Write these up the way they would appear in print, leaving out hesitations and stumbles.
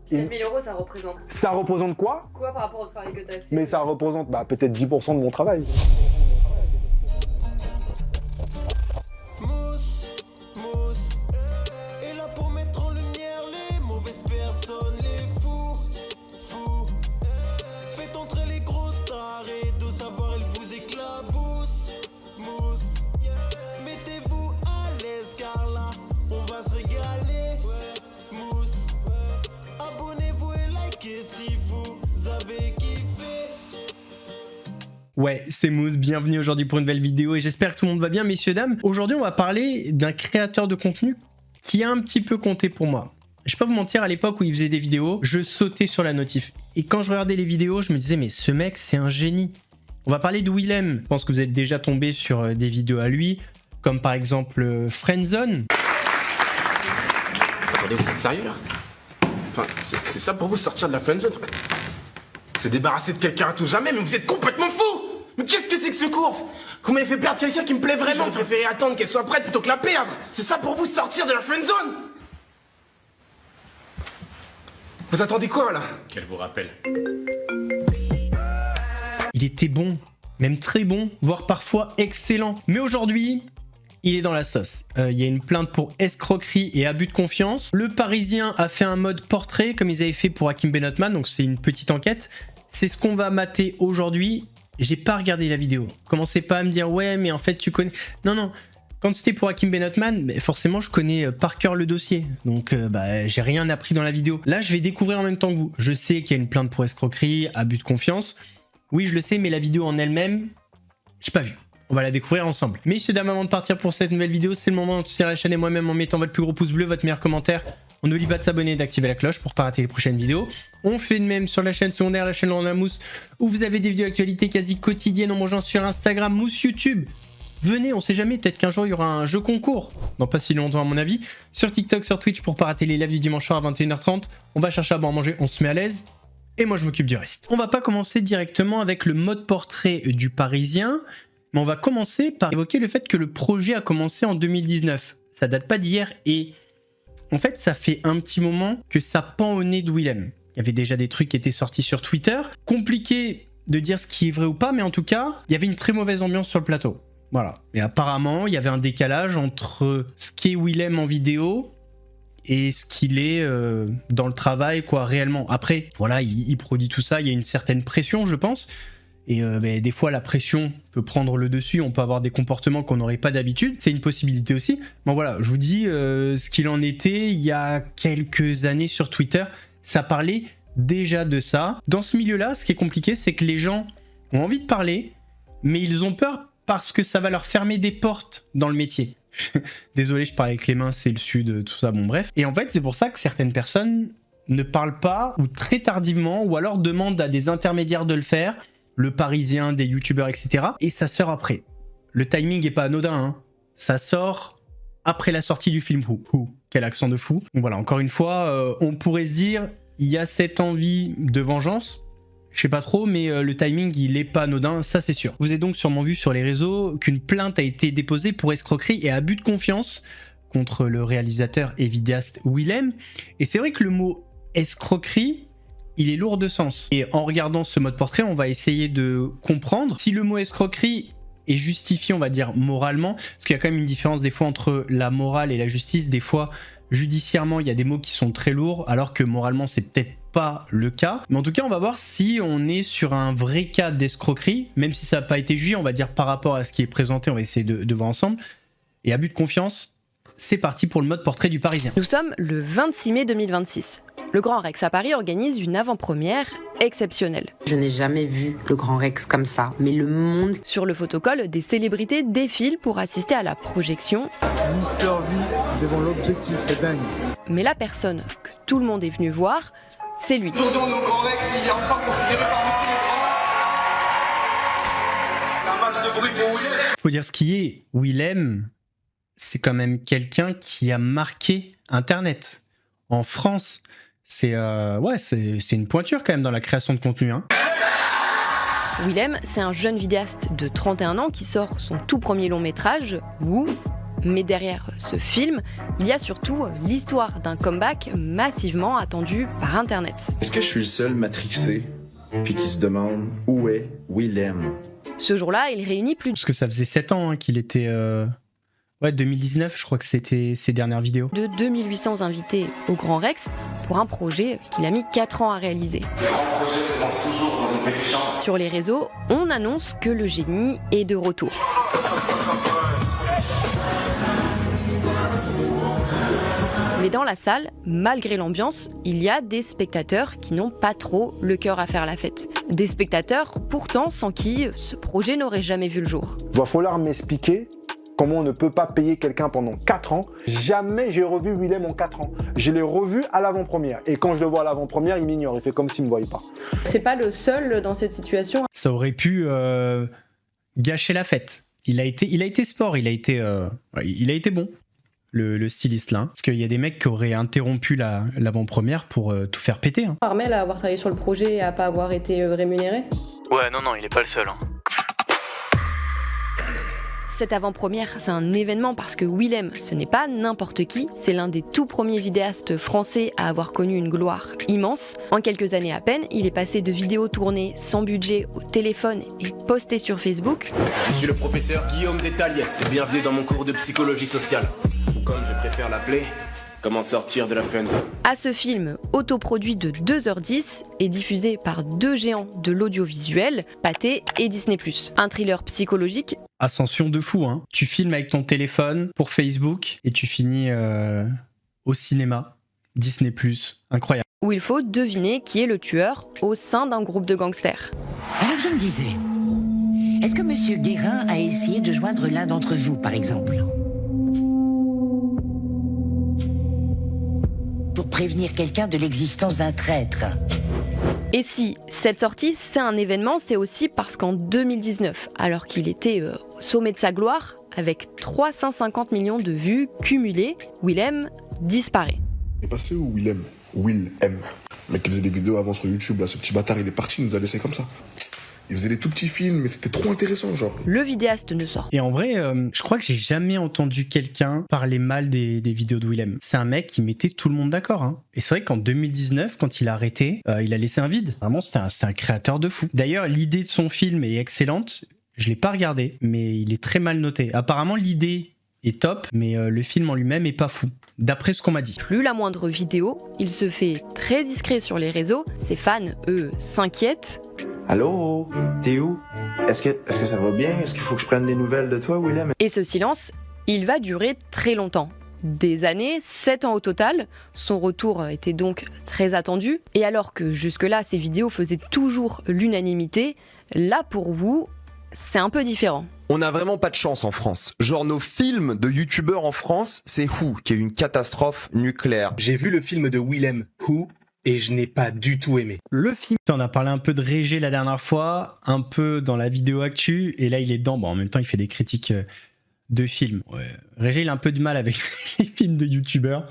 7 000 euros, ça représente Ça représente quoi? quoi par rapport au travail que tu as fait? Mais ça représente peut-être 10% de mon travail. Ouais, c'est Mousse, bienvenue aujourd'hui pour une nouvelle vidéo et j'espère que tout le monde va bien, messieurs, dames. Aujourd'hui, on va parler d'un créateur de contenu qui a un petit peu compté pour moi. Je vais pas vous mentir, à l'époque où il faisait des vidéos, je sautais sur la notif. Et quand je regardais les vidéos, je me disais, mais ce mec, c'est un génie. On va parler de Willem. Je pense que vous êtes déjà tombé sur des vidéos à lui, comme par exemple Friendzone. Attendez, vous êtes sérieux là? Enfin, c'est ça pour vous sortir de la friendzone? Se débarrasser de quelqu'un à tout jamais, mais vous êtes complètement fou! Mais qu'est-ce que c'est que ce cours? Vous m'avez fait perdre quelqu'un qui me plaît vraiment. J'aurais préféré attendre qu'elle soit prête plutôt que la perdre. C'est ça pour vous sortir de la friendzone? Vous attendez quoi là? Qu'elle vous rappelle. Il était bon, même très bon, voire parfois excellent. Mais aujourd'hui, il est dans la sauce. Il y a une plainte pour escroquerie et abus de confiance. Le Parisien a fait un mode portrait comme ils avaient fait pour Hakim Benotman, donc c'est une petite enquête. C'est ce qu'on va mater aujourd'hui. J'ai pas regardé la vidéo. Commencez pas à me dire ouais mais en fait tu connais... Non. Quand c'était pour Hakim Benotman, forcément je connais par cœur le dossier. Donc j'ai rien appris dans la vidéo. Là je vais découvrir en même temps que vous. Je sais qu'il y a une plainte pour escroquerie, abus de confiance. Oui je le sais mais la vidéo en elle-même, j'ai pas vu. On va la découvrir ensemble. Messieurs, dames, avant de partir pour cette nouvelle vidéo, c'est le moment de soutenir la chaîne et moi-même en mettant votre plus gros pouce bleu, votre meilleur commentaire. On n'oublie pas de s'abonner et d'activer la cloche pour ne pas rater les prochaines vidéos. On fait de même sur la chaîne secondaire, la chaîne Laurent Mousse, où vous avez des vidéos d'actualité quasi quotidiennes en mangeant sur Instagram, Mousse YouTube. Venez, on sait jamais, peut-être qu'un jour il y aura un jeu concours. Dans pas si longtemps à mon avis. Sur TikTok, sur Twitch pour pas rater les lives du dimanche soir à 21h30. On va chercher à boire, manger, on se met à l'aise. Et moi je m'occupe du reste. On va pas commencer directement avec le mode portrait du Parisien. Mais on va commencer par évoquer le fait que le projet a commencé en 2019. Ça date pas d'hier et en fait ça fait un petit moment que ça pend au nez de Willem. Il y avait déjà des trucs qui étaient sortis sur Twitter. Compliqué de dire ce qui est vrai ou pas, mais en tout cas, il y avait une très mauvaise ambiance sur le plateau. Voilà. Et apparemment, il y avait un décalage entre ce qu'est Willem en vidéo et ce qu'il est dans le travail, quoi, réellement. Après, voilà, il produit tout ça, il y a une certaine pression, je pense. Et des fois, la pression peut prendre le dessus, on peut avoir des comportements qu'on n'aurait pas d'habitude. C'est une possibilité aussi. Bon voilà, je vous dis ce qu'il en était il y a quelques années sur Twitter. Ça parlait déjà de ça. Dans ce milieu-là, ce qui est compliqué, c'est que les gens ont envie de parler, mais ils ont peur parce que ça va leur fermer des portes dans le métier. Désolé, je parle avec les mains, c'est le sud, tout ça, bon bref. Et en fait, c'est pour ça que certaines personnes ne parlent pas, ou très tardivement, ou alors demandent à des intermédiaires de le faire. Le Parisien, des youtubeurs, etc. Et ça sort après. Le timing est pas anodin, hein. Ça sort après la sortie du film. Quel accent de fou. Donc voilà, encore une fois, on pourrait se dire, il y a cette envie de vengeance. Je sais pas trop, mais le timing, il est pas anodin, ça c'est sûr. Vous avez donc sûrement vu sur les réseaux qu'une plainte a été déposée pour escroquerie et abus de confiance contre le réalisateur et vidéaste Willem. Et c'est vrai que le mot escroquerie, il est lourd de sens. Et en regardant ce mode portrait, on va essayer de comprendre si le mot escroquerie est justifié, on va dire, moralement, parce qu'il y a quand même une différence des fois entre la morale et la justice. Des fois, judiciairement, il y a des mots qui sont très lourds, alors que moralement, c'est peut-être pas le cas. Mais en tout cas, on va voir si on est sur un vrai cas d'escroquerie, même si ça n'a pas été jugé, on va dire, par rapport à ce qui est présenté, on va essayer de voir ensemble. Et abus de confiance, c'est parti pour le mode portrait du Parisien. Nous sommes le 26 mai 2026. Le Grand Rex à Paris organise une avant-première exceptionnelle. Je n'ai jamais vu le Grand Rex comme ça, mais le monde... Sur le photocall, des célébrités défilent pour assister à la projection. Mister V devant l'objectif, c'est dingue. Mais la personne que tout le monde est venu voir, c'est lui. Aujourd'hui, on est au Grand Rex et il est enfin considéré parmi tous les grands. Un max de bruit pour Willem. Faut dire ce qui est, Willem, c'est quand même quelqu'un qui a marqué Internet. En France, c'est une pointure quand même dans la création de contenu. Hein. Willem, c'est un jeune vidéaste de 31 ans qui sort son tout premier long métrage, Woo, Mais derrière ce film, il y a surtout l'histoire d'un comeback massivement attendu par Internet. Est-ce que je suis le seul matrixé puis qui se demande où est Willem? Ce jour-là, il réunit plus Parce que ça faisait 7 ans qu'il était... Ouais, 2019, je crois que c'était ses dernières vidéos. de 2800 invités au Grand Rex pour un projet qu'il a mis 4 ans à réaliser. Sur les réseaux, on annonce que le génie est de retour. Mais dans la salle, malgré l'ambiance, il y a des spectateurs qui n'ont pas trop le cœur à faire la fête. Des spectateurs pourtant sans qui ce projet n'aurait jamais vu le jour. Il va falloir m'expliquer comment on ne peut pas payer quelqu'un pendant 4 ans. Jamais j'ai revu Willem en 4 ans. Je l'ai revu à l'avant-première. Et quand je le vois à l'avant-première, il m'ignore. Il fait comme s'il ne me voyait pas. C'est pas le seul dans cette situation. Ça aurait pu gâcher la fête. Il a été sport, il a été bon, le styliste là. Parce qu'il y a des mecs qui auraient interrompu l'avant-première pour tout faire péter. Hein. Armel à avoir travaillé sur le projet et à pas avoir été rémunéré. Ouais, non, il est pas le seul. Hein. Cette avant-première, c'est un événement parce que Willem, ce n'est pas n'importe qui, c'est l'un des tout premiers vidéastes français à avoir connu une gloire immense. En quelques années à peine, il est passé de vidéos tournées sans budget au téléphone et postées sur Facebook. Je suis le professeur Guillaume Détaliès et bienvenue dans mon cours de psychologie sociale. Comme je préfère l'appeler, comment sortir de la friendzone. À ce film autoproduit de 2h10 et diffusé par deux géants de l'audiovisuel, Pathé et Disney+. Un thriller psychologique. Ascension de fou, hein. Tu filmes avec ton téléphone pour Facebook et tu finis au cinéma, Disney+, incroyable. Où il faut deviner qui est le tueur au sein d'un groupe de gangsters. Alors je me disais, est-ce que Monsieur Guérin a essayé de joindre l'un d'entre vous, par exemple, pour prévenir quelqu'un de l'existence d'un traître? Et si cette sortie, c'est un événement, c'est aussi parce qu'en 2019, alors qu'il était au sommet de sa gloire, avec 350 millions de vues cumulées, Willem disparaît. Il est passé où Willem? Will M. Le mec qui faisait des vidéos avant sur YouTube, là, ce petit bâtard, il est parti, il nous a laissé comme ça. Il faisait des tout petits films, mais c'était trop intéressant, genre. Le vidéaste ne sort. Et en vrai, je crois que j'ai jamais entendu quelqu'un parler mal des vidéos de Willem. C'est un mec qui mettait tout le monde d'accord. Hein. Et c'est vrai qu'en 2019, quand il a arrêté, il a laissé un vide. Vraiment, c'est un créateur de fou. D'ailleurs, l'idée de son film est excellente. Je l'ai pas regardé, mais il est très mal noté. Apparemment, l'idée est top, mais le film en lui-même est pas fou. D'après ce qu'on m'a dit. Plus la moindre vidéo, il se fait très discret sur les réseaux. Ses fans, eux, s'inquiètent. Allô? T'es où? Est-ce que ça va bien? Est-ce qu'il faut que je prenne des nouvelles de toi, Willem? Et ce silence, il va durer très longtemps. Des années, 7 ans au total. Son retour était donc très attendu. Et alors que jusque-là, ses vidéos faisaient toujours l'unanimité, là pour vous, c'est un peu différent. On n'a vraiment pas de chance en France. Genre nos films de youtubeurs en France, c'est Who, qui est une catastrophe nucléaire. J'ai vu le film de Willem, Who, et je n'ai pas du tout aimé. Le film, on a parlé un peu de Régé la dernière fois, un peu dans la vidéo actu, et là il est dedans. Bon, en même temps, il fait des critiques de films. Ouais. Régé, il a un peu de mal avec les films de youtubeurs.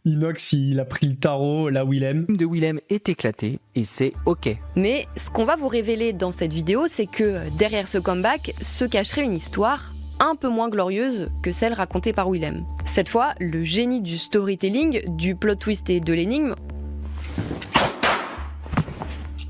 Inox, il a pris le tarot, là Willem. Le film de Willem est éclaté, et c'est ok. Mais ce qu'on va vous révéler dans cette vidéo, c'est que derrière ce comeback se cacherait une histoire un peu moins glorieuse que celle racontée par Willem. Cette fois, le génie du storytelling, du plot twist et de l'énigme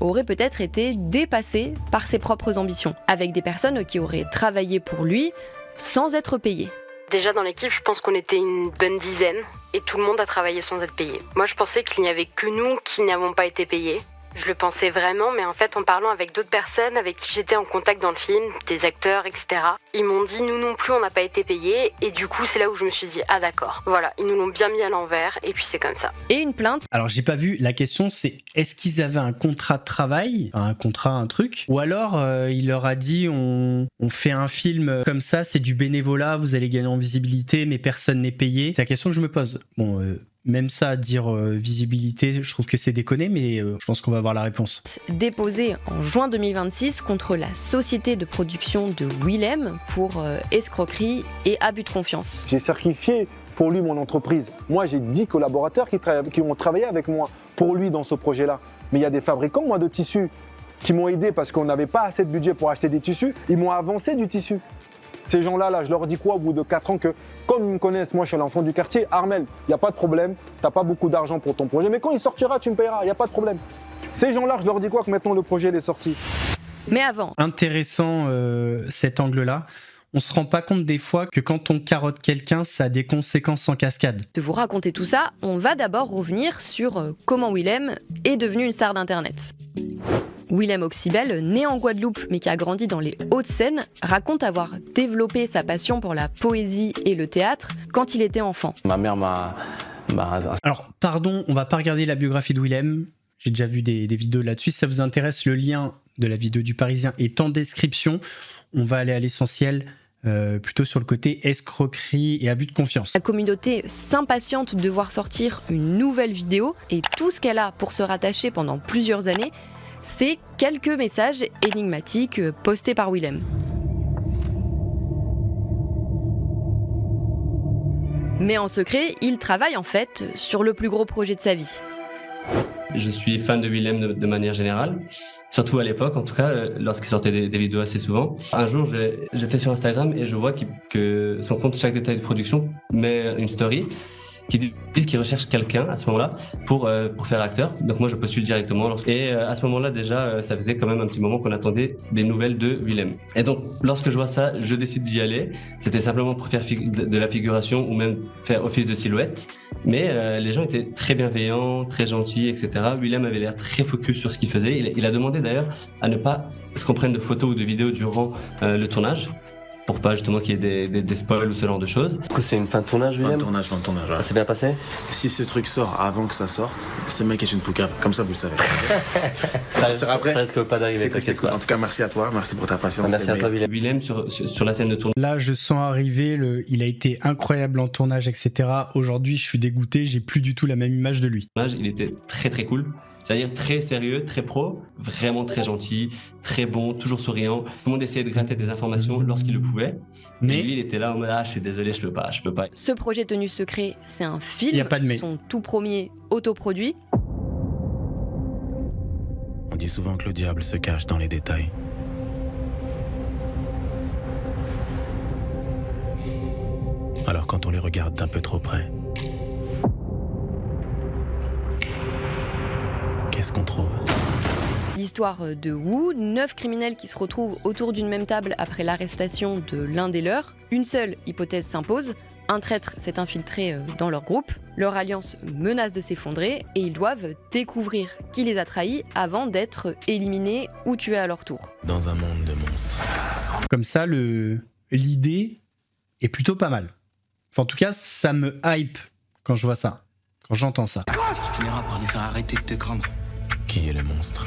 aurait peut-être été dépassé par ses propres ambitions, avec des personnes qui auraient travaillé pour lui sans être payées. Déjà dans l'équipe, je pense qu'on était une bonne dizaine et tout le monde a travaillé sans être payé. Moi, je pensais qu'il n'y avait que nous qui n'avons pas été payés. Je le pensais vraiment, mais en fait, en parlant avec d'autres personnes avec qui j'étais en contact dans le film, des acteurs, etc., ils m'ont dit, nous non plus, on n'a pas été payés. Et du coup, c'est là où je me suis dit, ah d'accord, voilà, ils nous l'ont bien mis à l'envers, et puis c'est comme ça. Et une plainte. Alors, j'ai pas vu, la question c'est, est-ce qu'ils avaient un contrat de travail, un contrat, un truc, ou alors il leur a dit, on fait un film comme ça, c'est du bénévolat, vous allez gagner en visibilité, mais personne n'est payé. C'est la question que je me pose. Bon, même ça, dire visibilité, je trouve que c'est déconné, mais je pense qu'on va avoir la réponse. Déposé en juin 2026 contre la société de production de Willem pour escroquerie et abus de confiance. J'ai sacrifié pour lui mon entreprise. Moi, j'ai 10 collaborateurs qui ont travaillé avec moi pour lui dans ce projet-là. Mais il y a des fabricants, moi, de tissus qui m'ont aidé parce qu'on n'avait pas assez de budget pour acheter des tissus. Ils m'ont avancé du tissu. Ces gens-là, je leur dis quoi au bout de 4 ans que, comme ils me connaissent, moi je suis l'enfant du quartier, Armel, il n'y a pas de problème, tu n'as pas beaucoup d'argent pour ton projet, mais quand il sortira, tu me payeras, il n'y a pas de problème. Ces gens-là, je leur dis quoi que maintenant le projet il est sorti. Mais avant. Intéressant cet angle-là. On se rend pas compte des fois que quand on carotte quelqu'un, ça a des conséquences en cascade. De vous raconter tout ça, on va d'abord revenir sur comment Willem est devenu une star d'internet. Willem Oxybel, né en Guadeloupe mais qui a grandi dans les Hauts-de-Seine, raconte avoir développé sa passion pour la poésie et le théâtre quand il était enfant. Ma mère m'a... Alors, pardon, on va pas regarder la biographie de Willem. J'ai déjà vu des vidéos là-dessus. Si ça vous intéresse, le lien de la vidéo du Parisien est en description. On va aller à l'essentiel, plutôt sur le côté escroquerie et abus de confiance. La communauté s'impatiente de voir sortir une nouvelle vidéo et tout ce qu'elle a pour se rattacher pendant plusieurs années, c'est quelques messages énigmatiques postés par Willem. Mais en secret, il travaille en fait sur le plus gros projet de sa vie. Je suis fan de Willem de manière générale, surtout à l'époque, en tout cas, lorsqu'il sortait des vidéos assez souvent. Un jour, j'étais sur Instagram et je vois que son compte Chaque Détail de Production met une story qui disent qu'il recherche quelqu'un à ce moment-là pour faire acteur. Donc moi, je postule directement. Et à ce moment-là, déjà, ça faisait quand même un petit moment qu'on attendait des nouvelles de Willem. Et donc, lorsque je vois ça, je décide d'y aller. C'était simplement pour faire de la figuration ou même faire office de silhouette. Mais les gens étaient très bienveillants, très gentils, etc. Willem avait l'air très focus sur ce qu'il faisait. Il a demandé d'ailleurs à ne pas qu'on prenne de photos ou de vidéos durant le tournage, pour pas justement qu'il y ait des spoils ou ce genre de choses. Du coup, c'est une fin de tournage, Willem ? Fin de tournage, ouais. Ça s'est bien passé ? Si ce truc sort avant que ça sorte, ce mec est une poucave. Comme ça, vous le savez. Ça risque pas d'arriver, t'inquiète pas. En tout cas, merci à toi, merci pour ta patience. Merci à toi, Willem. Willem, sur la scène de tournage. Là, je sens arriver, il a été incroyable en tournage, etc. Aujourd'hui, je suis dégoûté, j'ai plus du tout la même image de lui. Il était très très cool. C'est-à-dire très sérieux, très pro, vraiment très gentil, très bon, toujours souriant. Tout le monde essayait de gratter des informations lorsqu'il le pouvait. Mais lui, il était là en mode « Ah, je suis désolé, je peux pas. » Ce projet tenu secret, c'est un film, y a pas de mais. Son tout premier autoproduit. On dit souvent que le diable se cache dans les détails. Alors quand on les regarde d'un peu trop près, qu'est-ce qu'on trouve ? L'histoire de Wu, 9 criminels qui se retrouvent autour d'une même table après l'arrestation de l'un des leurs. Une seule hypothèse s'impose, un traître s'est infiltré dans leur groupe, leur alliance menace de s'effondrer et ils doivent découvrir qui les a trahis avant d'être éliminés ou tués à leur tour. Dans un monde de monstres. Comme ça, l'idée est plutôt pas mal. Enfin, en tout cas, ça me hype quand je vois ça, quand j'entends ça. Tu finiras par les faire arrêter de te craindre. Qui est le monstre ?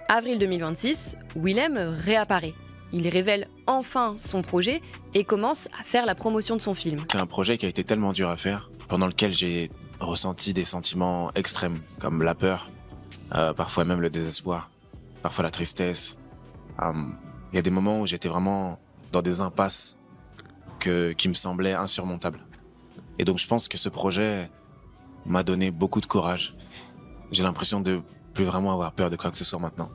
Avril 2026, Willem réapparaît. Il révèle enfin son projet et commence à faire la promotion de son film. C'est un projet qui a été tellement dur à faire, pendant lequel j'ai ressenti des sentiments extrêmes, comme la peur, parfois même le désespoir, parfois la tristesse. Il y a des moments où j'étais vraiment dans des impasses qui me semblaient insurmontables. Et donc je pense que ce projet m'a donné beaucoup de courage. J'ai l'impression de plus vraiment avoir peur de quoi que ce soit maintenant.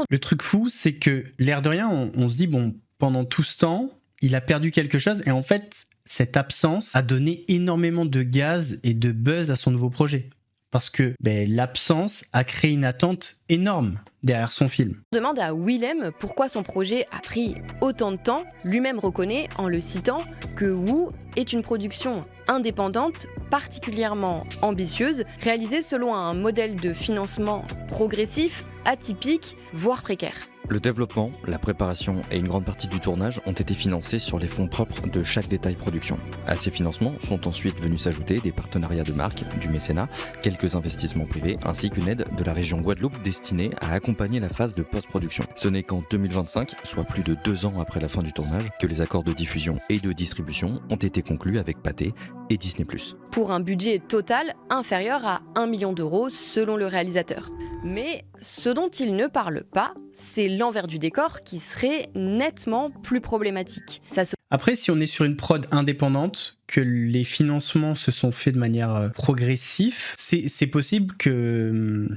Le truc fou, c'est que l'air de rien, on se dit, bon, pendant tout ce temps, il a perdu quelque chose. Et en fait, cette absence a donné énormément de gaz et de buzz à son nouveau projet. Parce que l'absence a créé une attente énorme derrière son film. On demande à Willem pourquoi son projet a pris autant de temps. Lui-même reconnaît, en le citant, que Wu est une production indépendante, particulièrement ambitieuse, réalisée selon un modèle de financement progressif, atypique, voire précaire. Le développement, la préparation et une grande partie du tournage ont été financés sur les fonds propres de Chaque Détail Production. À ces financements sont ensuite venus s'ajouter des partenariats de marque, du mécénat, quelques investissements privés ainsi qu'une aide de la région Guadeloupe destinée à accompagner la phase de post-production. Ce n'est qu'en 2025, soit plus de 2 ans après la fin du tournage, que les accords de diffusion et de distribution ont été conclus avec Pathé et Disney+. Pour un budget total inférieur à 1 million d'euros selon le réalisateur. Mais ce dont il ne parle pas, c'est l'envers du décor qui serait nettement plus problématique. Après, si on est sur une prod indépendante, que les financements se sont faits de manière progressive, c'est possible que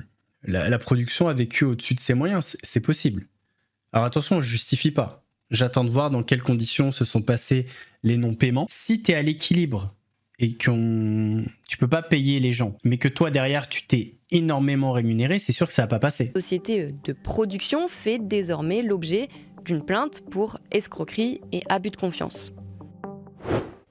la production a vécu au-dessus de ses moyens, c'est possible. Alors attention, je justifie pas. J'attends de voir dans quelles conditions se sont passés les non-paiements. Si tu es à l'équilibre et tu peux pas payer les gens, mais que toi derrière tu t'es énormément rémunéré, c'est sûr que ça va pas passer. La société de production fait désormais l'objet d'une plainte pour escroquerie et abus de confiance.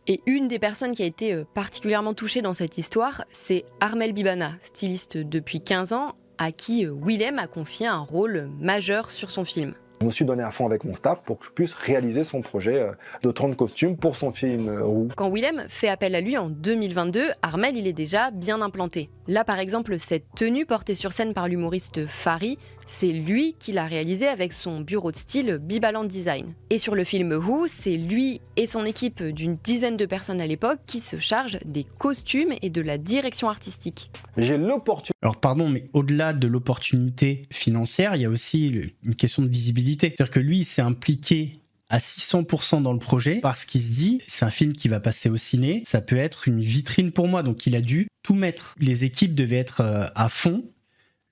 Et une des personnes qui a été particulièrement touchée dans cette histoire, c'est Armel Bibana, styliste depuis 15 ans, à qui Willem a confié un rôle majeur sur son film. Je me suis donné à fond avec mon staff pour que je puisse réaliser son projet de 30 costumes pour son film Roux. Quand Willem fait appel à lui en 2022, Armel il est déjà bien implanté. Là par exemple, cette tenue portée sur scène par l'humoriste Fari, c'est lui qui l'a réalisée avec son bureau de style Bibaland Design. Et sur le film Who, c'est lui et son équipe d'une dizaine de personnes à l'époque qui se chargent des costumes et de la direction artistique. J'ai l'opportunité. Alors pardon, mais au-delà de l'opportunité financière, il y a aussi une question de visibilité. C'est-à-dire que lui, il s'est impliqué à 600% dans le projet parce qu'il se dit c'est un film qui va passer au ciné, ça peut être une vitrine pour moi, donc il a dû tout mettre. Les équipes devaient être à fond,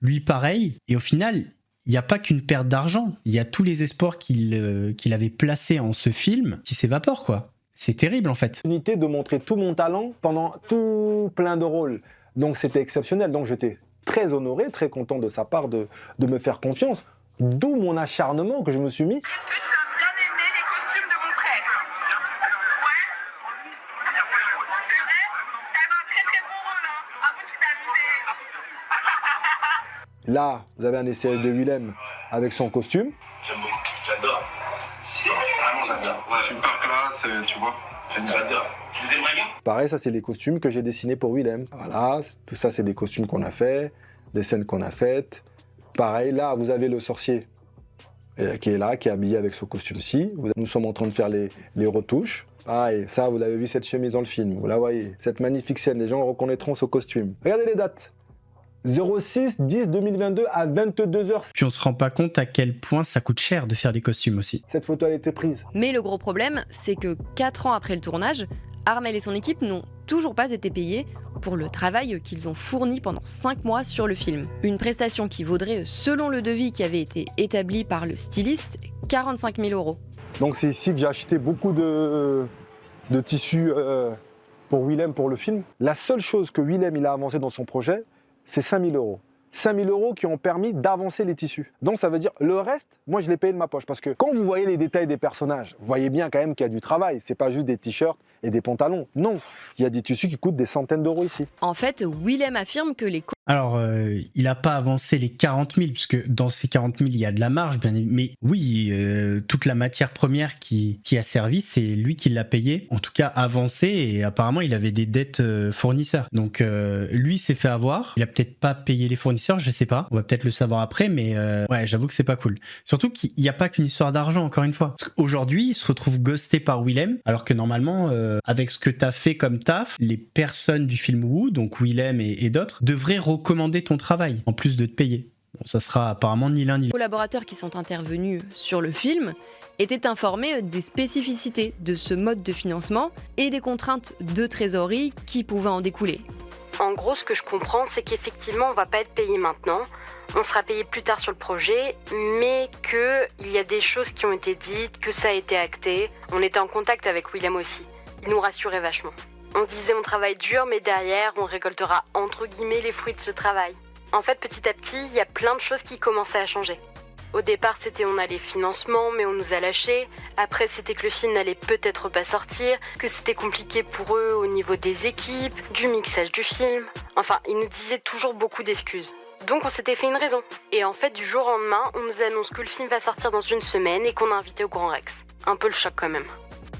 lui pareil, et au final il n'y a pas qu'une perte d'argent, il y a tous les espoirs qu'il avait placés en ce film qui s'évaporent quoi. C'est terrible en fait. L'opportunité de montrer tout mon talent pendant tout plein de rôles, donc c'était exceptionnel, donc j'étais très honoré, très content de sa part de me faire confiance, d'où mon acharnement que je me suis mis. Là, vous avez un essai de Willem avec son costume. J'aime beaucoup, j'adore. Vraiment, j'adore. Ouais. Super classe, tu vois. J'adore. Je vous aimerais bien. Pareil, ça, c'est les costumes que j'ai dessinés pour Willem. Voilà, tout ça, c'est des costumes qu'on a fait, des scènes qu'on a faites. Pareil, là, vous avez le sorcier qui est là, qui est habillé avec ce costume-ci. Nous sommes en train de faire les retouches. Pareil, ça, vous l'avez vu cette chemise dans le film. Vous la voyez, cette magnifique scène. Les gens reconnaîtront ce costume. Regardez les dates. 06-10-2022 à 22h. Puis on se rend pas compte à quel point ça coûte cher de faire des costumes aussi. Cette photo, elle a été prise. Mais le gros problème, c'est que 4 ans après le tournage, Armel et son équipe n'ont toujours pas été payés pour le travail qu'ils ont fourni pendant 5 mois sur le film. Une prestation qui vaudrait, selon le devis qui avait été établi par le styliste, 45 000 €. Donc c'est ici que j'ai acheté beaucoup de tissus pour Willem pour le film. La seule chose que Willem il a avancé dans son projet, c'est 5 000 €. 5 000 € qui ont permis d'avancer les tissus. Donc ça veut dire le reste, moi je l'ai payé de ma poche. Parce que quand vous voyez les détails des personnages, vous voyez bien quand même qu'il y a du travail. C'est pas juste des t-shirts et des pantalons. Non, il y a des tissus qui coûtent des centaines d'euros ici. En fait, Willem affirme que les... Alors, il n'a pas avancé les 40 000, puisque dans ces 40 000, il y a de la marge, bien évidemment. Mais oui, toute la matière première qui a servi, c'est lui qui l'a payé. En tout cas, avancé, et apparemment, il avait des dettes fournisseurs. Donc, lui s'est fait avoir. Il a peut-être pas payé les fournisseurs, je sais pas. On va peut-être le savoir après, mais ouais, j'avoue que c'est pas cool. Surtout qu'il n'y a pas qu'une histoire d'argent, encore une fois. Parce qu'aujourd'hui, il se retrouve ghosté par Willem, alors que normalement, avec ce que t'as fait comme taf, les personnes du film Who, donc Willem et d'autres, devraient recommander ton travail, en plus de te payer. Bon, ça sera apparemment ni l'un ni l'autre. Les collaborateurs qui sont intervenus sur le film étaient informés des spécificités de ce mode de financement et des contraintes de trésorerie qui pouvaient en découler. En gros, ce que je comprends, c'est qu'effectivement, on va pas être payé maintenant. On sera payé plus tard sur le projet, mais qu'il y a des choses qui ont été dites, que ça a été acté. On était en contact avec Willem aussi. Il nous rassurait vachement. On se disait on travaille dur, mais derrière, on récoltera entre guillemets les fruits de ce travail. En fait, petit à petit, il y a plein de choses qui commençaient à changer. Au départ, c'était on a les financements, mais on nous a lâchés. Après, c'était que le film n'allait peut-être pas sortir, que c'était compliqué pour eux au niveau des équipes, du mixage du film. Enfin, ils nous disaient toujours beaucoup d'excuses. Donc on s'était fait une raison. Et en fait, du jour au lendemain, on nous annonce que le film va sortir dans une semaine et qu'on est invité au Grand Rex. Un peu le choc quand même.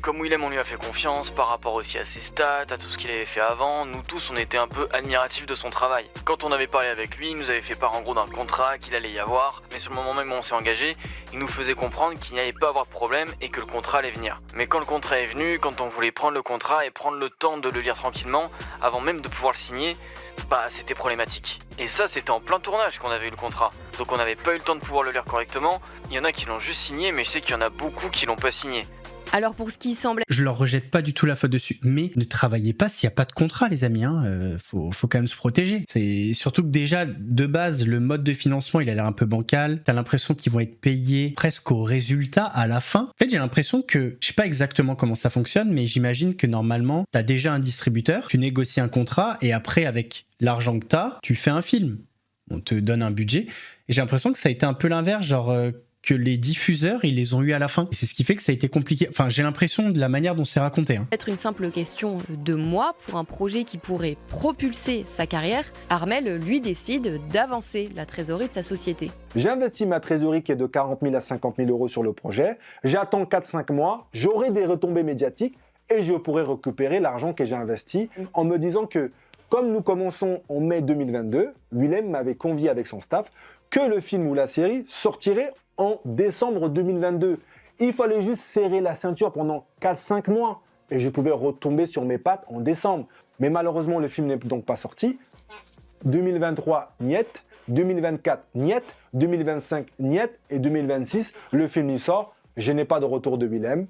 Comme Willem, on lui a fait confiance par rapport aussi à ses stats, à tout ce qu'il avait fait avant, nous tous on était un peu admiratifs de son travail. Quand on avait parlé avec lui, il nous avait fait part en gros d'un contrat qu'il allait y avoir, mais sur le moment même où on s'est engagé, il nous faisait comprendre qu'il n'y allait pas avoir de problème et que le contrat allait venir. Mais quand le contrat est venu, quand on voulait prendre le contrat et prendre le temps de le lire tranquillement, avant même de pouvoir le signer, bah c'était problématique. Et ça c'était en plein tournage qu'on avait eu le contrat, donc on n'avait pas eu le temps de pouvoir le lire correctement. Il y en a qui l'ont juste signé, mais je sais qu'il y en a beaucoup qui l'ont pas signé. Alors pour ce qui semble... Je leur rejette pas du tout la faute dessus, mais ne travaillez pas s'il n'y a pas de contrat, les amis. Faut quand même se protéger. C'est surtout que déjà, de base, le mode de financement, il a l'air un peu bancal. T'as l'impression qu'ils vont être payés presque au résultat, à la fin. En fait, j'ai l'impression que, je sais pas exactement comment ça fonctionne, mais j'imagine que normalement, t'as déjà un distributeur, tu négocies un contrat, et après, avec l'argent que t'as, tu fais un film. On te donne un budget. Et j'ai l'impression que ça a été un peu l'inverse, genre... que les diffuseurs, ils les ont eu à la fin. Et c'est ce qui fait que ça a été compliqué. Enfin, j'ai l'impression de la manière dont c'est raconté. Peut-être une simple question de mois pour un projet qui pourrait propulser sa carrière. Armel, lui, décide d'avancer la trésorerie de sa société. J'ai investi ma trésorerie qui est de 40 000 à 50 000 euros sur le projet. J'attends 4-5 mois, j'aurai des retombées médiatiques et je pourrai récupérer l'argent que j'ai investi en me disant que, comme nous commençons en mai 2022, Willem m'avait convié avec son staff que le film ou la série sortirait en décembre 2022. Il fallait juste serrer la ceinture pendant 4-5 mois et je pouvais retomber sur mes pattes en décembre. Mais malheureusement, le film n'est donc pas sorti. 2023, niet. 2024, niet. 2025, niet. Et 2026, le film y sort. Je n'ai pas de retour de Willem.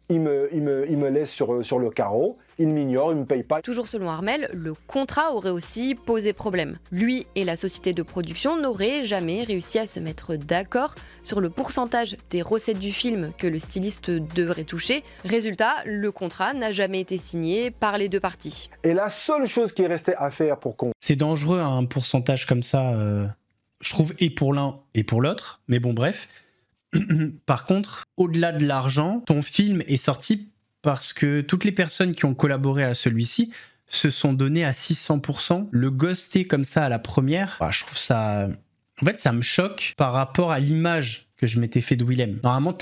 Il me laisse sur le carreau, il m'ignore, il ne me paye pas. Toujours selon Armel, le contrat aurait aussi posé problème. Lui et la société de production n'auraient jamais réussi à se mettre d'accord sur le pourcentage des recettes du film que le styliste devrait toucher. Résultat, le contrat n'a jamais été signé par les deux parties. Et la seule chose qui restait à faire pour qu'on... C'est dangereux un pourcentage comme ça, je trouve, et pour l'un et pour l'autre, mais bon bref. Par contre, au-delà de l'argent, ton film est sorti parce que toutes les personnes qui ont collaboré à celui-ci se sont données à 600%. Le ghoster comme ça à la première, je trouve ça... En fait, ça me choque par rapport à l'image que je m'étais fait de Willem. Normalement,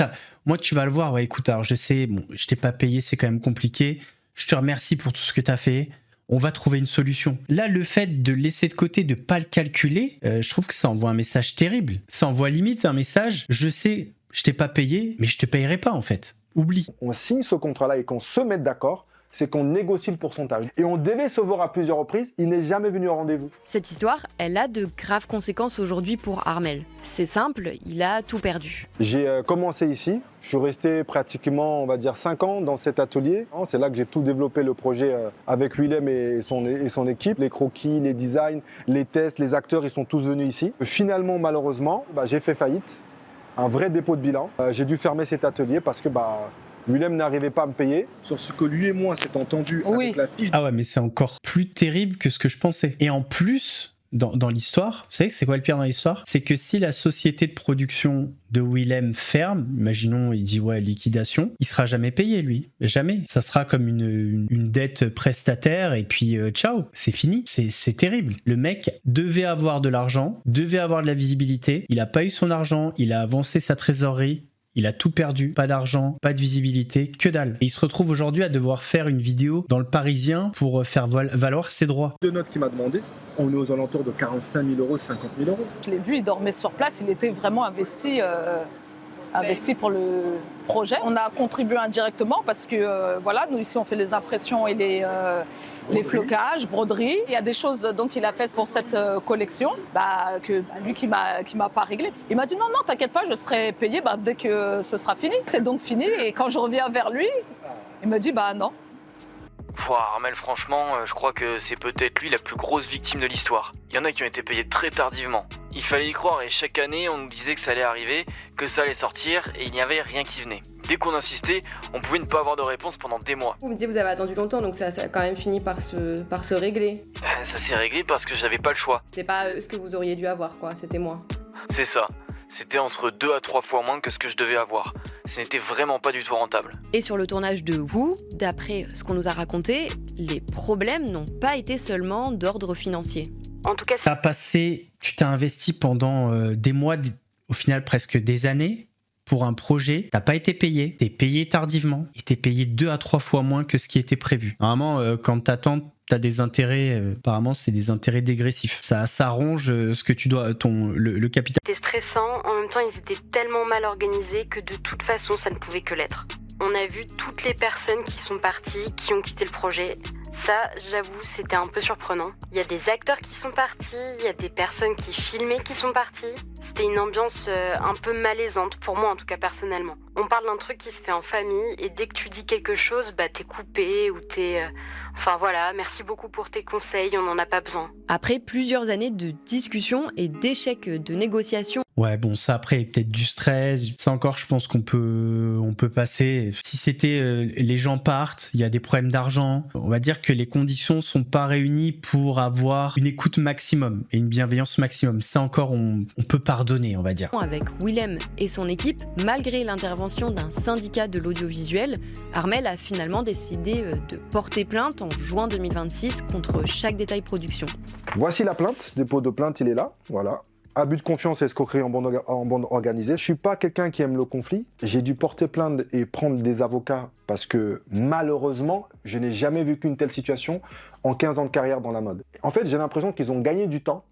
moi, tu vas le voir. Ouais, écoute, alors je sais, bon, je t'ai pas payé, c'est quand même compliqué. Je te remercie pour tout ce que t'as fait. On va trouver une solution. Là, le fait de laisser de côté, de pas le calculer, je trouve que ça envoie un message terrible. Ça envoie limite un message, je sais, je t'ai pas payé, mais je te payerai pas en fait. Oublie. On signe ce contrat-là et qu'on se mette d'accord, c'est qu'on négocie le pourcentage. Et on devait se voir à plusieurs reprises, il n'est jamais venu au rendez-vous. Cette histoire, elle a de graves conséquences aujourd'hui pour Armel. C'est simple, il a tout perdu. J'ai commencé ici, je suis resté pratiquement, on va dire, 5 ans dans cet atelier. C'est là que j'ai tout développé le projet avec Willem et son équipe. Les croquis, les designs, les tests, les acteurs, ils sont tous venus ici. Finalement, malheureusement, j'ai fait faillite. Un vrai dépôt de bilan. J'ai dû fermer cet atelier parce que Willem n'arrivait pas à me payer. Sur ce que lui et moi s'est entendu avec la fiche... Ah ouais, mais c'est encore plus terrible que ce que je pensais. Et en plus, dans l'histoire, vous savez c'est quoi le pire dans l'histoire? C'est que si la société de production de Willem ferme, imaginons il dit ouais liquidation, il sera jamais payé lui, jamais. Ça sera comme une dette prestataire et puis ciao, c'est fini. C'est terrible. Le mec devait avoir de l'argent, devait avoir de la visibilité, il a pas eu son argent, il a avancé sa trésorerie. Il a tout perdu, pas d'argent, pas de visibilité, que dalle. Et il se retrouve aujourd'hui à devoir faire une vidéo dans le Parisien pour faire valoir ses droits. De notes qu'il m'a demandé, on est aux alentours de 45 000 euros, 50 000 euros. Je l'ai vu, il dormait sur place, il était vraiment investi pour le projet. On a contribué indirectement parce que voilà, nous ici on fait les impressions et les flocages, broderies. Il y a des choses donc qu'il a faites pour cette collection lui qui m'a pas réglé. Il m'a dit non, t'inquiète pas, je serai payé dès que ce sera fini. C'est donc fini et quand je reviens vers lui, il me dit non. Armel, franchement, je crois que c'est peut-être lui la plus grosse victime de l'histoire. Il y en a qui ont été payés très tardivement. Il fallait y croire et chaque année, on nous disait que ça allait arriver, que ça allait sortir et il n'y avait rien qui venait. Dès qu'on insistait, on pouvait ne pas avoir de réponse pendant des mois. Vous me disiez que vous avez attendu longtemps, donc ça a quand même fini par se régler. Ça s'est réglé parce que j'avais pas le choix. C'est pas ce que vous auriez dû avoir, quoi, c'était moins. C'est ça. C'était entre 2 à 3 fois moins que ce que je devais avoir. Ce n'était vraiment pas du tout rentable. Et sur le tournage de Woo, d'après ce qu'on nous a raconté, les problèmes n'ont pas été seulement d'ordre financier. En tout cas, tu t'es investi pendant des mois, au final presque des années, pour un projet, t'as pas été payé, t'es payé tardivement, et t'es payé 2 à 3 fois moins que ce qui était prévu. Normalement, quand t'attends, t'as des intérêts, apparemment c'est des intérêts dégressifs. Ça ronge ce que tu dois, le capital. C'était stressant, en même temps ils étaient tellement mal organisés que de toute façon ça ne pouvait que l'être. On a vu toutes les personnes qui sont parties, qui ont quitté le projet. Ça, j'avoue, c'était un peu surprenant. Il y a des acteurs qui sont partis, il y a des personnes qui filmaient qui sont parties. C'était une ambiance un peu malaisante, pour moi en tout cas personnellement. On parle d'un truc qui se fait en famille et dès que tu dis quelque chose, bah t'es coupé ou t'es... Enfin voilà, merci beaucoup pour tes conseils, on n'en a pas besoin. Après plusieurs années de discussions et d'échecs de négociations, Ouais, bon, ça après, peut-être du stress. Ça encore, je pense qu'on peut passer. Si c'était les gens partent, il y a des problèmes d'argent. On va dire que les conditions sont pas réunies pour avoir une écoute maximum et une bienveillance maximum. Ça encore, on peut pardonner, on va dire. avec Willem et son équipe, malgré l'intervention d'un syndicat de l'audiovisuel, Armel a finalement décidé de porter plainte en juin 2026 contre Chaque Détail Production. Voici la plainte, dépôt de plainte, il est là, voilà. Abus de confiance et escroquerie en bande organisée. Je suis pas quelqu'un qui aime le conflit. J'ai dû porter plainte et prendre des avocats parce que malheureusement, je n'ai jamais vécu une telle situation en 15 ans de carrière dans la mode. En fait, j'ai l'impression qu'ils ont gagné du temps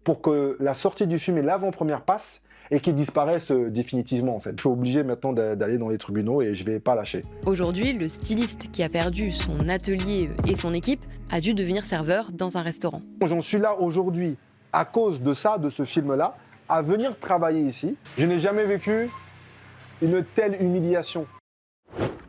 pour que la sortie du film et l'avant-première passe et qu'ils disparaissent définitivement en fait. Je suis obligé maintenant d'aller dans les tribunaux et je vais pas lâcher. Aujourd'hui, le styliste qui a perdu son atelier et son équipe a dû devenir serveur dans un restaurant. J'en suis là aujourd'hui à cause de ça, de ce film-là, à venir travailler ici. Je n'ai jamais vécu une telle humiliation.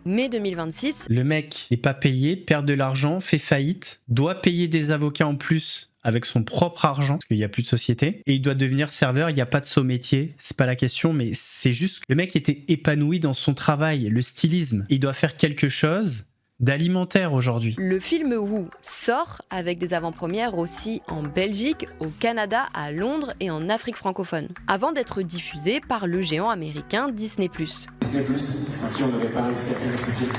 Mai 2026, Le mec n'est pas payé, perd de l'argent, fait faillite, doit payer des avocats en plus avec son propre argent, parce qu'il n'y a plus de société, et il doit devenir serveur, il n'y a pas de saut métier, c'est pas la question, mais c'est juste que le mec était épanoui dans son travail, le stylisme. Il doit faire quelque chose d'alimentaire aujourd'hui. le film Who sort avec des avant-premières aussi en Belgique, au Canada, à Londres et en Afrique francophone, avant d'être diffusé par le géant américain Disney+. Disney+, sans qui on n'aurait pas réussi à faire ce film.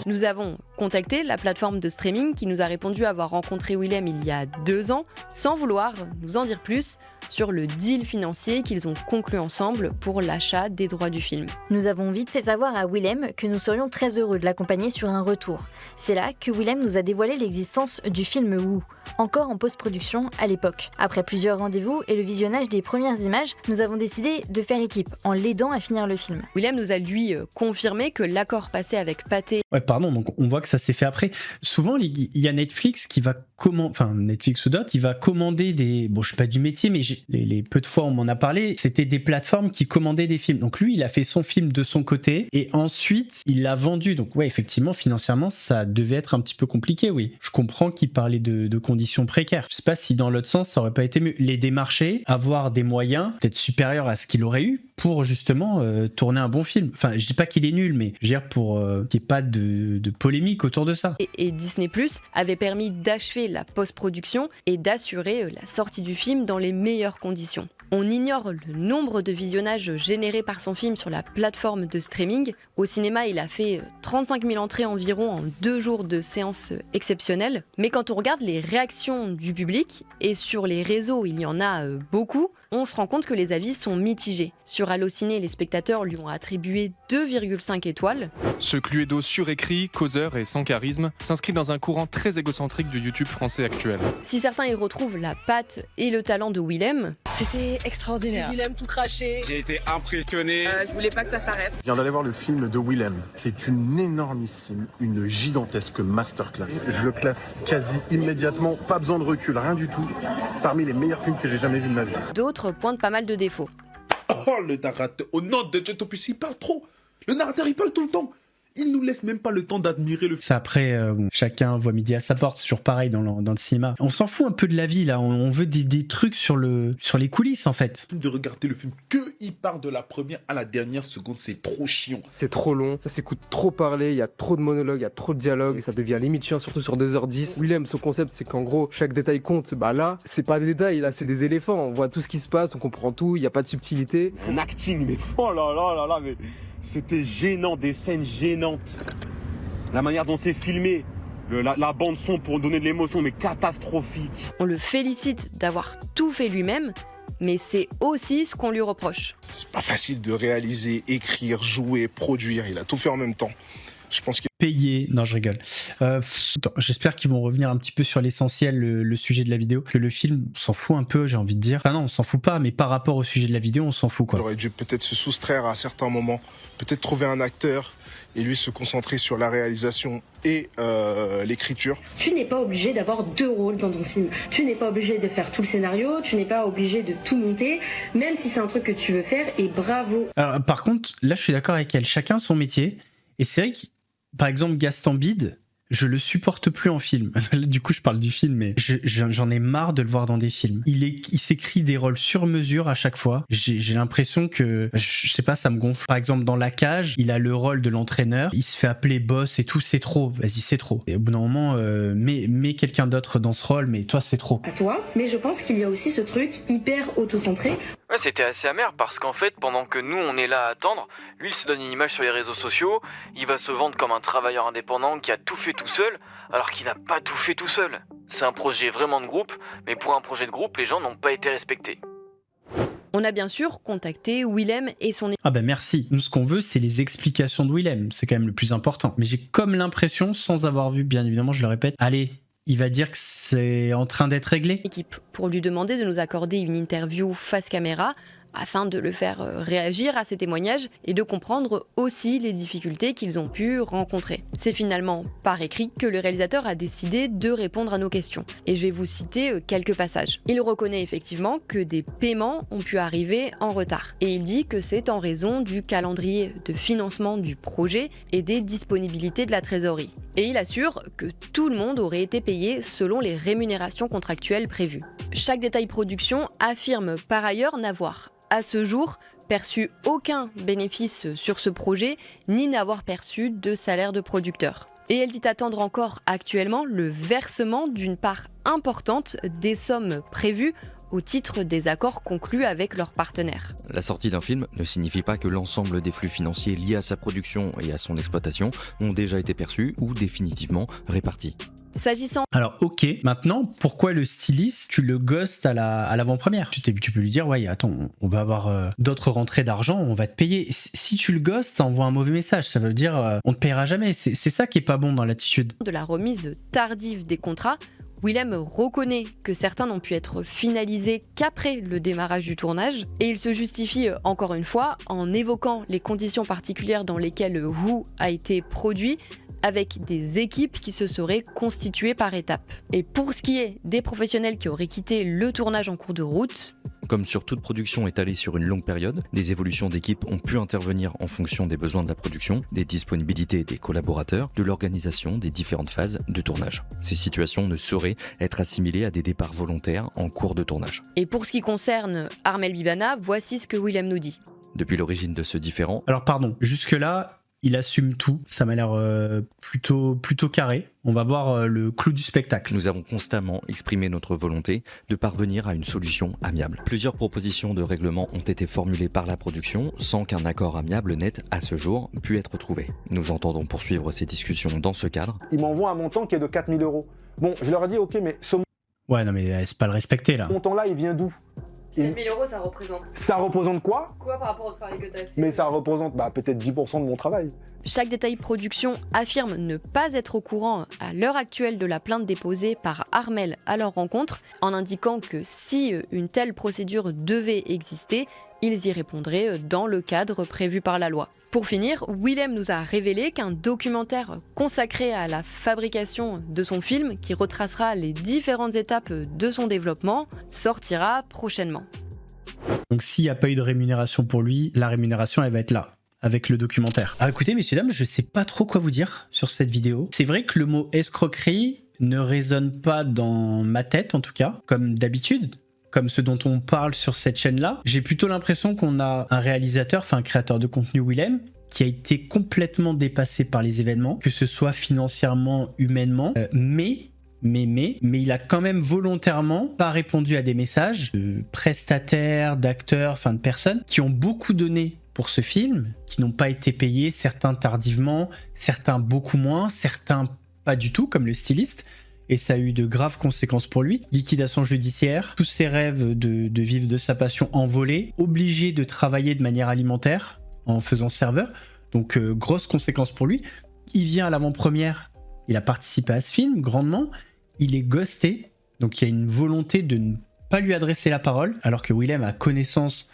Nous avons contacté la plateforme de streaming qui nous a répondu avoir rencontré Willem il y a 2 ans, sans vouloir nous en dire plus sur le deal financier qu'ils ont conclu ensemble pour l'achat des droits du film. Nous avons vite fait savoir à Willem que nous serions très heureux de l'accompagner sur un retour. C'est là que Willem nous a dévoilé l'existence du film Who, encore en post-production à l'époque. Après plusieurs rendez-vous et le visionnage des premières images, nous avons décidé de faire équipe en l'aidant à finir le film. Willem nous a lui confirmé que l'accord passé avec Pathé... Ouais, pardon, donc on voit que ça s'est fait après. Souvent, il y a Netflix qui va Netflix ou d'autres, il va commander des... Bon, je sais pas du métier, mais les peu de fois on m'en a parlé, c'était des plateformes qui commandaient des films. Donc lui, il a fait son film de son côté et ensuite, il l'a vendu. Donc ouais, effectivement, financièrement, ça devait être un petit peu compliqué, oui. Je comprends qu'il parlait de conditions précaires. Je sais pas si dans l'autre sens, ça aurait pas été mieux. Les démarcher, avoir des moyens peut-être supérieurs à ce qu'il aurait eu pour justement tourner un bon film. Enfin, je dis pas qu'il est nul, mais je veux dire pour qu'il n'y ait pas de polémique autour de ça. Et Disney+ avait permis d'achever la post-production et d'assurer la sortie du film dans les meilleures conditions. On ignore le nombre de visionnages générés par son film sur la plateforme de streaming. Au cinéma, il a fait 35 000 entrées environ en 2 jours de séances exceptionnelles. Mais quand on regarde les réactions du public, et sur les réseaux il y en a beaucoup, on se rend compte que les avis sont mitigés. Sur Allociné, les spectateurs lui ont attribué 2,5 étoiles. Ce Cluedo surécrit, causeur et sans charisme s'inscrit dans un courant très égocentrique du YouTube français actuel. Si certains y retrouvent la patte et le talent de Willem, c'était extraordinaire. C'est Willem tout craché. J'ai été impressionné. Je voulais pas que ça s'arrête. Je viens d'aller voir le film de Willem. C'est une énormissime, une gigantesque masterclass. Je le classe quasi immédiatement, pas besoin de recul, rien du tout. Parmi les meilleurs films que j'ai jamais vus de ma vie. D'autres pointent pas mal de défauts. Oh, le narrateur, au nom de Dieu Tout-Puissant, il parle trop. Le narrateur, il parle tout le temps. Il nous laisse même pas le temps d'admirer le film. Ça après, chacun voit midi à sa porte, c'est toujours pareil dans le cinéma. On s'en fout un peu de la vie là, on veut des trucs sur les coulisses en fait. De regarder le film, que il part de la première à la dernière seconde, c'est trop chiant. C'est trop long, ça s'écoute trop parler, il y a trop de monologues, il y a trop de dialogues, et ça devient limite chiant, surtout sur 2h10. Willem, son concept, c'est qu'en gros, chaque détail compte. Bah là, c'est pas des détails, là, c'est des éléphants. On voit tout ce qui se passe, on comprend tout, il n'y a pas de subtilité. Un acting, mais oh là là là là, mais c'était gênant, des scènes gênantes. La manière dont c'est filmé, la bande son pour donner de l'émotion, mais catastrophique. On le félicite d'avoir tout fait lui-même, mais c'est aussi ce qu'on lui reproche. C'est pas facile de réaliser, écrire, jouer, produire, il a tout fait en même temps. Je pense que payé. Non, je rigole. J'espère qu'ils vont revenir un petit peu sur l'essentiel, le sujet de la vidéo. Que le film, on s'en fout un peu, j'ai envie de dire. Enfin non, on s'en fout pas, mais par rapport au sujet de la vidéo, on s'en fout, quoi. il aurait dû peut-être se soustraire à certains moments, peut-être trouver un acteur et lui se concentrer sur la réalisation et l'écriture. Tu n'es pas obligé d'avoir 2 rôles dans ton film. Tu n'es pas obligé de faire tout le scénario, tu n'es pas obligé de tout monter, même si c'est un truc que tu veux faire, et bravo. Alors, par contre, là, je suis d'accord avec elle. Chacun son métier. Et c'est vrai que, par exemple, Gaston Bide, je le supporte plus en film. Du coup, je parle du film, mais j'en ai marre de le voir dans des films. Il s'écrit des rôles sur mesure à chaque fois. J'ai l'impression que, je sais pas, ça me gonfle. Par exemple, dans La Cage, il a le rôle de l'entraîneur. Il se fait appeler boss et tout. C'est trop. Vas-y, c'est trop. Et au bout d'un moment, mets quelqu'un d'autre dans ce rôle, mais toi, c'est trop. À toi, mais je pense qu'il y a aussi ce truc hyper auto-centré. Ouais, c'était assez amer parce qu'en fait, pendant que nous on est là à attendre, lui il se donne une image sur les réseaux sociaux, il va se vendre comme un travailleur indépendant qui a tout fait tout seul, alors qu'il n'a pas tout fait tout seul. C'est un projet vraiment de groupe, mais pour un projet de groupe, les gens n'ont pas été respectés. On a bien sûr contacté Willem et son équipe. Ah bah merci. Nous, ce qu'on veut, c'est les explications de Willem. C'est quand même le plus important. Mais j'ai comme l'impression, sans avoir vu, bien évidemment, je le répète, allez, il va dire que c'est en train d'être réglé. Pour lui demander de nous accorder une interview face caméra afin de le faire réagir à ces témoignages et de comprendre aussi les difficultés qu'ils ont pu rencontrer. C'est finalement par écrit que le réalisateur a décidé de répondre à nos questions. Et je vais vous citer quelques passages. Il reconnaît effectivement que des paiements ont pu arriver en retard. Et il dit que c'est en raison du calendrier de financement du projet et des disponibilités de la trésorerie. Et il assure que tout le monde aurait été payé selon les rémunérations contractuelles prévues. Chaque détail production affirme par ailleurs n'avoir à ce jour perçu aucun bénéfice sur ce projet, ni n'avoir perçu de salaire de producteur. Et elle dit attendre encore actuellement le versement d'une part importante des sommes prévues au titre des accords conclus avec leurs partenaires. La sortie d'un film ne signifie pas que l'ensemble des flux financiers liés à sa production et à son exploitation ont déjà été perçus ou définitivement répartis. S'agissant... Alors ok, maintenant, pourquoi le styliste, tu le ghostes à l'avant-première ? Tu peux lui dire, ouais, attends, on va avoir d'autres rentrées d'argent, on va te payer. Si tu le ghostes, ça envoie un mauvais message, ça veut dire, on te paiera jamais. C'est ça qui est pas bon dans l'attitude. De la remise tardive des contrats, Willem reconnaît que certains n'ont pu être finalisés qu'après le démarrage du tournage, et il se justifie encore une fois en évoquant les conditions particulières dans lesquelles Who a été produit, avec des équipes qui se seraient constituées par étapes. Et pour ce qui est des professionnels qui auraient quitté le tournage en cours de route... Comme sur toute production étalée sur une longue période, des évolutions d'équipe ont pu intervenir en fonction des besoins de la production, des disponibilités des collaborateurs, de l'organisation des différentes phases de tournage. Ces situations ne sauraient être assimilées à des départs volontaires en cours de tournage. Et pour ce qui concerne Armel Bibana, voici ce que Willem nous dit. Depuis l'origine de ce différend... Alors pardon, jusque-là... Il assume tout, ça m'a l'air plutôt carré. On va voir le clou du spectacle. Nous avons constamment exprimé notre volonté de parvenir à une solution amiable. Plusieurs propositions de règlement ont été formulées par la production sans qu'un accord amiable net, à ce jour, pu être trouvé. Nous entendons poursuivre ces discussions dans ce cadre. Ils m'envoient un montant qui est de 4 000 €. Bon, je leur ai dit, ok, mais ce ouais, non mais c'est pas le respecter là. montant-là, il vient d'où ? 4 000 €, ça représente. Ça représente quoi ? Quoi par rapport au travail que tu as fait ? Mais ça représente peut-être 10% de mon travail. Chaque détail production affirme ne pas être au courant à l'heure actuelle de la plainte déposée par Armel à leur rencontre, en indiquant que si une telle procédure devait exister, ils y répondraient dans le cadre prévu par la loi. Pour finir, Willem nous a révélé qu'un documentaire consacré à la fabrication de son film, qui retracera les différentes étapes de son développement, sortira prochainement. Donc s'il n'y a pas eu de rémunération pour lui, la rémunération elle va être là, avec le documentaire. Ah écoutez messieurs dames, je sais pas trop quoi vous dire sur cette vidéo. C'est vrai que le mot escroquerie ne résonne pas dans ma tête en tout cas, comme d'habitude. Comme ce dont on parle sur cette chaîne-là, j'ai plutôt l'impression qu'on a un réalisateur, enfin un créateur de contenu Willem, qui a été complètement dépassé par les événements, que ce soit financièrement, humainement, mais il a quand même volontairement pas répondu à des messages de prestataires, d'acteurs, enfin de personnes qui ont beaucoup donné pour ce film, qui n'ont pas été payés, certains tardivement, certains beaucoup moins, certains pas du tout, comme le styliste. Et ça a eu de graves conséquences pour lui. Liquidation judiciaire, tous ses rêves de vivre de sa passion envolés, obligé de travailler de manière alimentaire en faisant serveur. Donc grosses conséquences pour lui. il vient à l'avant-première, il a participé à ce film grandement, il est ghosté, donc il y a une volonté de ne pas lui adresser la parole, alors que Willem a connaissance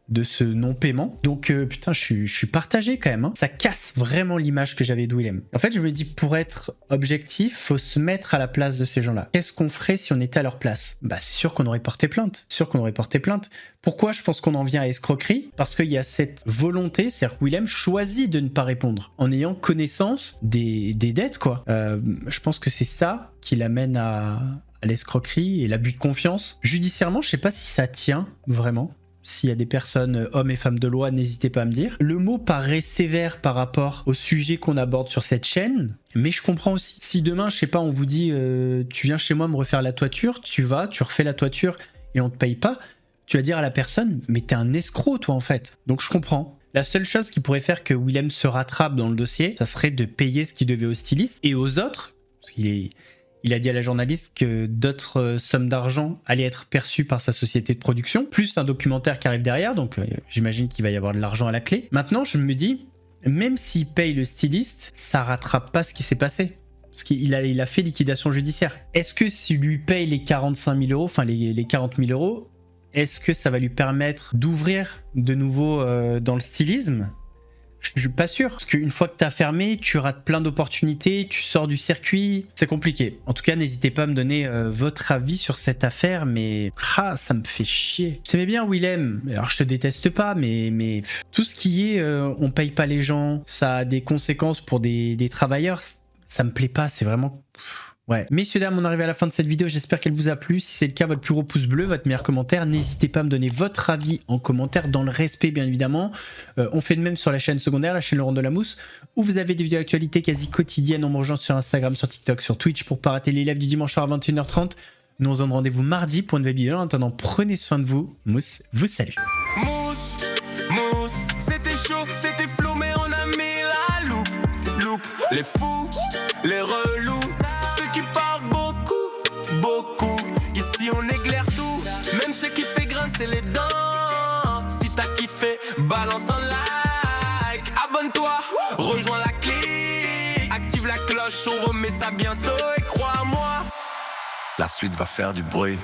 de ce non-paiement. Donc putain, je suis partagé quand même. Hein. Ça casse vraiment l'image que j'avais de Willem. En fait, je me dis, pour être objectif, faut se mettre à la place de ces gens-là. Qu'est-ce qu'on ferait si on était à leur place? Bah, c'est sûr qu'on aurait porté plainte. C'est sûr qu'on aurait porté plainte. Pourquoi je pense qu'on en vient à escroquerie? Parce qu'il y a cette volonté, c'est-à-dire que Willem choisit de ne pas répondre en ayant connaissance des dettes, quoi. Je pense que c'est ça qui l'amène à l'escroquerie et l'abus de confiance. Judiciairement, je sais pas si ça tient vraiment. S'il y a des personnes, hommes et femmes de loi, n'hésitez pas à me dire. Le mot paraît sévère par rapport au sujet qu'on aborde sur cette chaîne, mais je comprends aussi. Si demain, je sais pas, on vous dit tu viens chez moi me refaire la toiture, tu vas, tu refais la toiture et on te paye pas, tu vas dire à la personne, mais t'es un escroc toi en fait. Donc je comprends. La seule chose qui pourrait faire que Willem se rattrape dans le dossier, ça serait de payer ce qu'il devait au styliste et aux autres, parce il a dit à la journaliste que d'autres sommes d'argent allaient être perçues par sa société de production, plus un documentaire qui arrive derrière, donc j'imagine qu'il va y avoir de l'argent à la clé. Maintenant, je me dis, même s'il paye le styliste, ça rattrape pas ce qui s'est passé. Parce qu'il a fait liquidation judiciaire. Est-ce que s'il lui paye les 45 000 euros, enfin les 40 000 euros, est-ce que ça va lui permettre d'ouvrir de nouveau dans le stylisme ? Je suis pas sûr, parce qu'une fois que t'as fermé, tu rates plein d'opportunités, tu sors du circuit, c'est compliqué. En tout cas, n'hésitez pas à me donner votre avis sur cette affaire, mais ça me fait chier. J'aimais bien Willem, alors je te déteste pas, mais tout ce qui est on paye pas les gens, ça a des conséquences pour des travailleurs, ça me plaît pas, c'est vraiment... Ouais. Messieurs, dames, on arrive à la fin de cette vidéo, j'espère qu'elle vous a plu. Si c'est le cas, votre plus gros pouce bleu, votre meilleur commentaire. N'hésitez pas à me donner votre avis en commentaire, dans le respect bien évidemment. On fait de même sur la chaîne secondaire, la chaîne Laurent Delamousse, où vous avez des vidéos d'actualité quasi quotidiennes en me rejoignant sur Instagram, sur TikTok, sur Twitch pour pas rater les lives du dimanche soir à 21h30. Nous on se donne rendez-vous mardi pour une nouvelle vidéo. En attendant, prenez soin de vous. Mousse vous salue. Mousse, c'était chaud, c'était flou, mais on a mis la loupe. Les fous, les relous, ceux qui parlent beaucoup. Ici on éclaire tout, même ceux qui fait grincer les dents. Si t'as kiffé, balance un like. Abonne-toi, rejoins la clique. Active la cloche, on remet ça bientôt. Et crois-moi, la suite va faire du bruit.